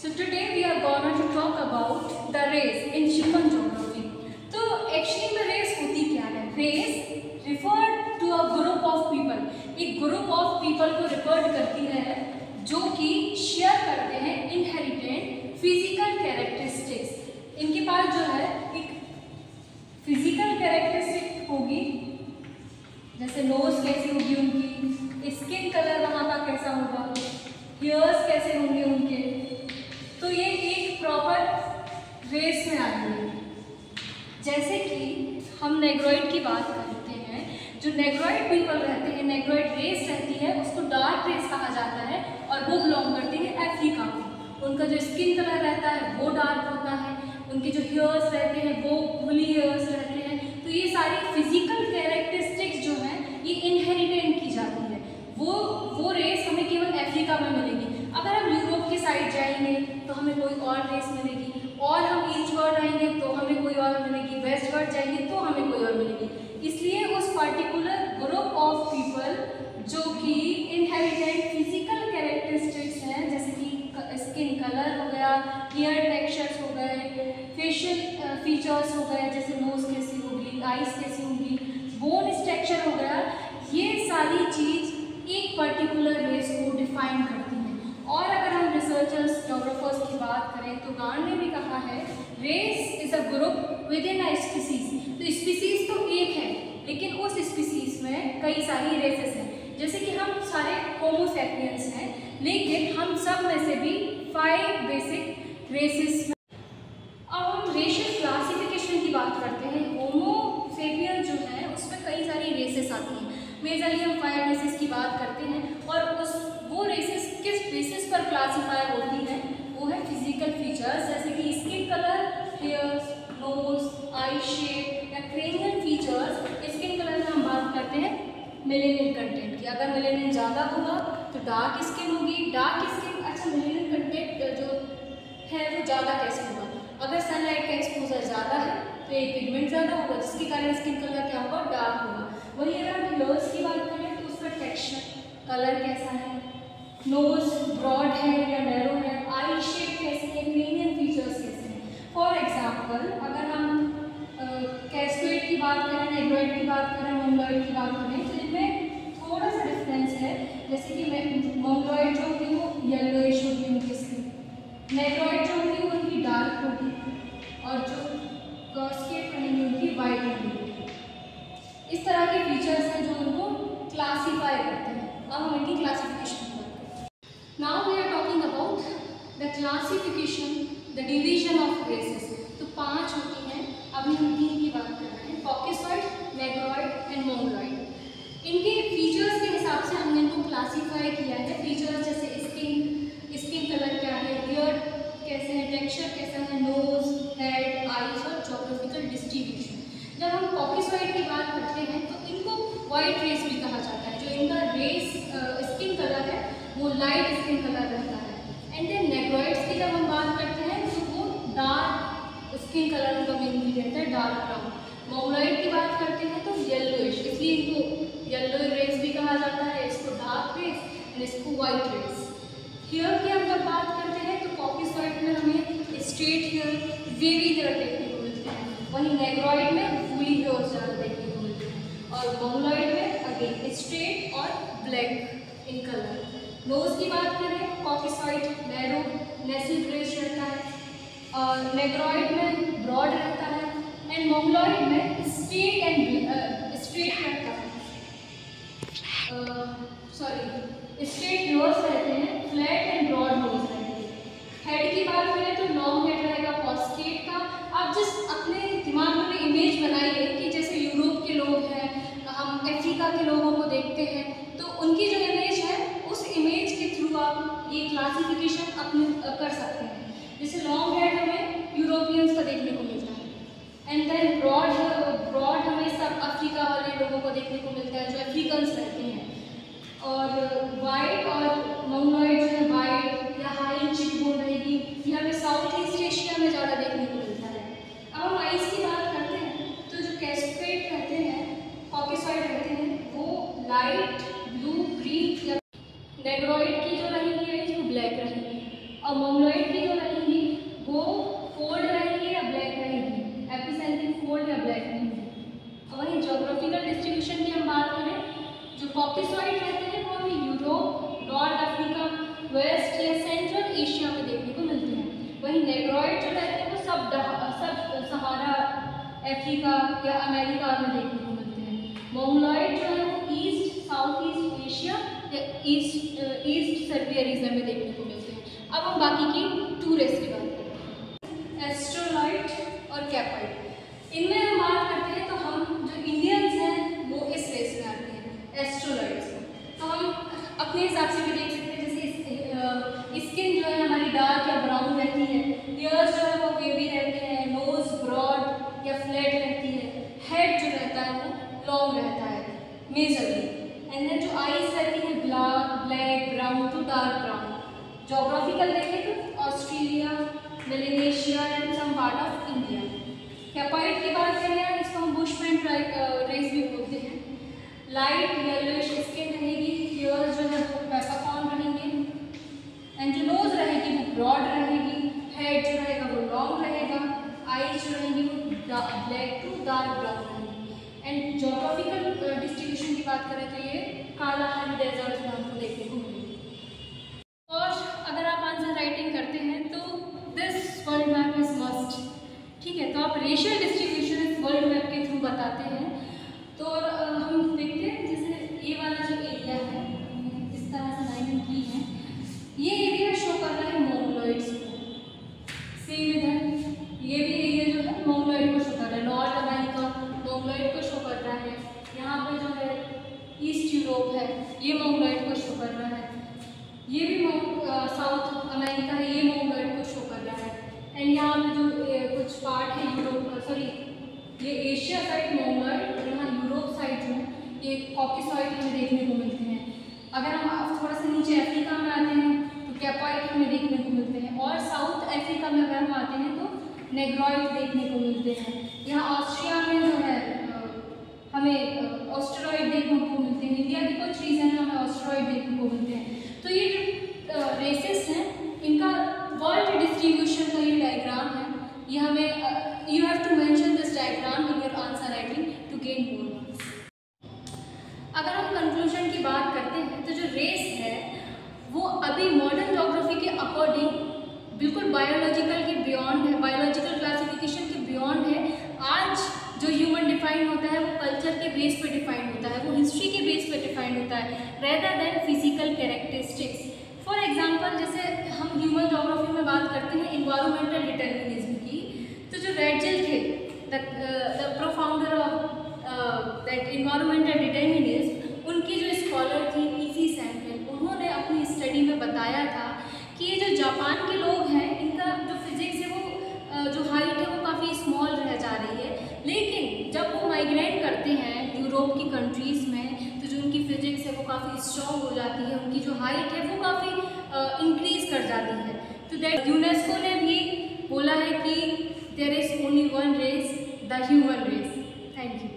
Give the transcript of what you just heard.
So today we are going to talk about the race in human geography. तो actually में race होती क्या है? Race refer to a group of people, एक group of people को refer करती है जो कि शेयर करते हैं इनहेरिटेड फिजिकल कैरेक्टरिस्टिक्स। इनके पास जो है एक फिजिकल कैरेक्टरिस्टिक होगी, जैसे नोज कैसी होगी उनकी, स्किन कलर वहाँ का कैसा होगा, हेयर्स कैसे होंगे उनके, तो ये एक प्रॉपर रेस में आएंगे। जैसे कि हम नेग्रोइड की बात करते हैं, जो नेग्रोइड पीपल रहते हैं, नेग्रोइड रेस रहती है, उसको डार्क रेस कहा जाता है और वो बिलोंग करती है अफ्रीका को। उनका जो स्किन कलर रहता है वो डार्क होता है, उनके जो हेयर्स रहते हैं वो वुली हेयर्स रहते हैं। तो ये सारी फिजिकल कैरेक्टरिस्टिक्स जो हैं ये इनहेरिटेड की जाती है। वो रेस हमें केवल अफ्रीका में मिलेगी। अगर हम यूरोप के साइड जाएंगे तो हमें कोई और रेस मिलेगी, और हम ईस्टवर्ड आएंगे तो हमें कोई और मिलेगी, वेस्टवर्ड जाएंगे तो हमें कोई और मिलेगी। इसलिए उस पर्टिकुलर ग्रुप ऑफ पीपल जो कि इनहेरिटेड फिजिकल कैरेक्टरिस्टिक्स हैं, जैसे कि स्किन कलर हो गया, हेयर टेक्सचर्स हो गए, फेशियल फीचर्स हो गए, जैसे नोज कैसी होगी, आइज कैसी होगी, बोन स्ट्रक्चर हो गया, ये सारी चीज़ एक पर्टिकुलर रेस को डिफाइन करती हैं। और अगर हम रिसर्चर्स जोग्राफर्स की बात करें तो गार्ड ने भी कहा है race is a group within a species. तो स्पीसीज तो एक है, लेकिन उस स्पीसीज में कई सारी रेसेस हैं। जैसे कि हम सारे होमो सैपियंस हैं, लेकिन हम सब में से भी 5 बेसिक रेसेस। अब हम रेशियल क्लासिफिकेशन की बात करते हैं। होमो सेपियन जो है उसमें कई सारी रेसेस आती हैं। मेजरली हम 5 रेसेस की बात करते हैं, और वो रेसेस किस बेसिस पर क्लासीफाई होती हैं, वो है फिजिकल फीचर्स, जैसे कि स्किन कलर, हेयर्स, नोज, आई शेप या क्रेनियल फीचर्स। स्किन कलर में हम बात करते हैं मेलेनिन कंटेंट की। अगर मेलेनिन ज़्यादा होगा तो डार्क स्किन होगी। डार्क स्किन, अच्छा मेलेनिन कंटेंट जो है वो ज़्यादा कैसे होगा? अगर सनलाइट का एक्सपोजर ज़्यादा है तो एक पिगमेंट ज़्यादा होगा, जिसके कारण स्किन कलर क्या होगा? डार्क होगा। वही अगर हम हेयर्स की बात करें तो उसका टेक्सचर कलर कैसा है, नोज ब्रॉड है या नैरो है, आई शेप कैसी है, क्रेनियल फीचर्स कैसे हैं। फॉर एग्जांपल अगर हम कैस्केड की बात करें, नेग्रोइड की बात करें, मोंगोलॉइड की बात करें, तो इनमें थोड़ा सा डिफरेंस है। जैसे कि मोंगोलॉइड जो होगी वो येलोइश होगी उनकी स्किन, नेग्रोइड जो होगी वो उनकी डार्क होगी, और जो कैस्केड रहेंगी उनकी वाइट होगी। इस तरह के फीचर्स हैं जो उनको क्लासीफाई करते हैं। अब हम इनकी क्लासिफिकेशन की बात करते हैं। Now we are talking about the classification, the division of races. तो 5 होती हैं, अभी हम 3 की बात कर रहे हैं, कॉकेसॉइड, नेग्रोइड एंड मोंगोलॉइड। इनके फीचर्स के हिसाब से हमने इनको क्लासीफाई किया है। फीचर्स जैसे स्किन कलर क्या है, हेयर कैसे हैं, टेक्सचर कैसा है, नोज, हेड, आईज और जोग्राफिकल डिस्ट्रीब्यूशन। जब हम कॉकेसॉइड की बात करते हैं तो इनको वाइट रेस भी कहा जाता है। जो इनका रेस स्किन कलर है वो लाइट स्किन कलर रहता है। एंड देन नेग्रोइड्स की जब हम बात करते हैं तो वो डार्क स्किन कलर उनका मेनली रहता है, डार्क ब्राउन। मोंगोलॉइड की बात करते हैं तो येलोइश, इसलिए इनको येलो रेस भी कहा जाता है, इसको डार्क रेस एंड इसको वाइट रेस। हेयर की हम जब बात करते हैं तो कॉकेसॉइड में हमें स्ट्रेट हेयर, वेवी हेयर देखने को मिलते हैं, वहीं नेग्रोइड में वुली हेयर ज़्यादा देखने को मिलते हैं, और मोंगोलॉइड में अगेन स्ट्रेट और ब्लैक इन कलर। नोज की बात करें, कॉकेसॉइड नैरो नेसल ब्रेस रहता है, और नेग्रोइड में ब्रॉड रहता है, एंड मोंगोलॉइड में स्ट्रेट रहता है, स्ट्रेट हेयर्स रहते हैं, फ्लैट एंड ब्रॉड नोज रहते हैं। हेड की बात करें तो लॉन्ग हेड रहेगा पॉस्केट का। आप जिस अपने दिमाग में इमेज बनाइए कि जैसे यूरोप के लोग हैं, हम अफ्रीका के लोगों को देखते हैं, तो उनकी जो इमेज है उस इमेज के थ्रू आप ये क्लासिफिकेशन अपने कर सकते हैं। जैसे लॉन्ग हेड हमें यूरोपियंस का देखने को मिलता है, एंड देन ब्रॉड हमें सब अफ्रीका वाले लोगों को देखने को मिलता है जो अफ्रीकन्स रहते हैं, और वाइट और मोंगोलॉइड जो है वाइट या हाई चिकबोन रहेगी, ये हमें साउथ ईस्ट एशिया में ज़्यादा देखने को मिलता है। अब हम आइस की बात करते हैं तो जो कैस्केड रहते हैं, कॉकेसॉइड रहते हैं, वो लाइट ब्लू, ग्रीन या नेग्रोइड की जो रहेंगी आइस वो ब्लैक रहेंगी, और मोंगलोइड की जो रहेंगी वो फोल्ड रहेंगी या ब्लैक रहेंगी, एपिसेंट्रिक फोल्ड या ब्लैक रहेंगी। और वहीं ज्योग्राफिकल डिस्ट्रीब्यूशन की हम बात करें, जो कॉकेसॉइड रहते हैं वो हमें यूरोप, नॉर्थ अफ्रीका, वेस्ट या सेंट्रल एशिया में देखने को मिलते हैं। वहीं नेग्रॉइड जो रहते हैं वो सब सहारा अफ्रीका या अमेरिका में देखने को मिलते हैं। मोंगलोइड जो है वो ईस्ट साउथ ईस्ट एशिया या ईस्ट सर्बिया रीजन में देखने को मिलते हैं। अब हम बाकी की 2 रेस की बात करें, एस्ट्रोलॉइड और कैपॉइड। इनमें हम बात करते हैं तो हम जो इंडियंस हैं वो इस रेस में आते हैं एस्ट्रोलॉइड्स में। तो हम अपने हिसाब से भी देख सकते हैं, जैसे स्किन जो है हमारी डार्क या ब्राउन रहती है, ईयर्स जो है वो वेवी रहते हैं, नोज ब्रॉड या फ्लैट रहती है, हेड जो रहता है वो लॉन्ग रहता है मेजरली, एंड देन जो आईज रहती है black brown to dark brown. Geographical देखें तो Australia, Melanesia and some part of India. Capoid की बात करें इसको हम बुशमैन रेस भी बोलते हैं। लाइट येलोइश स्किन रहेगी, ईयर्स जो है वो पेपरकॉर्न रहेंगे, एंड जो नोज रहेगी वो ब्रॉड रहेगी, हेड जो रहेगा वो लॉन्ग रहेगा, आईज जो रहेंगी वो ब्लैक टू डार्क ब्राउन रहेंगी। एंड ज्योग्राफिकल डिस्ट्रीब्यूशन की बात करें तो ये कालाहारी डेजर्ट में हमको देखने को मिलेगी। और अगर आप आंसर राइटिंग करते हैं तो this world map is must, ठीक है। तो आप रेशियल डिस्ट्रीब्यूशन इस वर्ल्ड मैप के थ्रू बताते हैं। तो हम देखते हैं जैसे ये वाला जो एरिया है इस तरह से लाइन की है, ये एरिया शो कर रहा है मोंगलोइड्स को। सेम इधर ये भी एरिया जो है मोंगलोइड को शो कर रहा है, नॉर्थ अमेरिका मोंगलोइड को शो कर रहा है। यहाँ पे जो है ईस्ट यूरोप है ये मोंगलोइड को शो कर रहा है, ये भी साउथ अमेरिका है ये मोंगलोइड को शो कर रहा है। एंड यहाँ पे जो कुछ पार्ट है यूरोप, सॉरी ये एशिया साइड मोंगलोइड और यहाँ यूरोप साइड जो है ये कॉकेसॉइड हमें देखने को मिलते हैं। अगर हम थोड़ा सा नीचे अफ्रीका में आते हैं तो कैपॉइड हमें देखने को मिलते हैं, और साउथ अफ्रीका में अगर हम आते हैं तो नेग्रॉइड देखने को मिलते हैं। यहाँ ऑस्ट्रिया में जो है हमें ऑस्ट्रॉइड देखने को मिलते हैं, इंडिया के कुछ रीजन में हमें ऑस्ट्रॉइड देखने को मिलते हैं। तो ये जो रेसेस हैं इनका वर्ल्ड डिस्ट्रीब्यूशन का ये डायग्राम है, ये हमें you have to mention this diagram in your answer writing to gain more marks. अगर हम कंक्लूजन की बात करते हैं तो जो रेस है वो अभी मॉडर्न ज्योग्राफी के अकॉर्डिंग बिल्कुल बायोलॉजिकल के बियॉन्ड है, बायोलॉजिकल क्लासिफिकेशन के बियॉन्ड है। आज जो ह्यूमन डिफाइन होता है वो कल्चर के बेस पे डिफाइन होता है, वो हिस्ट्री के बेस पे डिफाइन होता है rather than physical characteristics. For example जैसे हम ह्यूमन ज्योग्राफी में बात करते हैं इन्वायरमेंटल डिटर्मिनिज्म की, तो जो रैडजेल थे the profounder of that environmental determinism, उनकी जो स्कॉलर थी पीसी सैमुअल, उन्होंने अपनी स्टडी में बताया था कि ये जो जापान के लोग हैं इनका जो फिजिक्स है वो जो हाइट है वो काफ़ी स्मॉल रह जा रही है, लेकिन जब वो माइग्रेट करते हैं यूरोप की कंट्रीज़ में तो जो उनकी फिजिक्स है वो काफ़ी स्ट्रॉन्ग हो जाती है, उनकी जो हाइट है वो काफ़ी इंक्रीज कर जाती है। तो दैट यूनेस्को ने भी बोला है कि there is only one race, the human race. Thank you.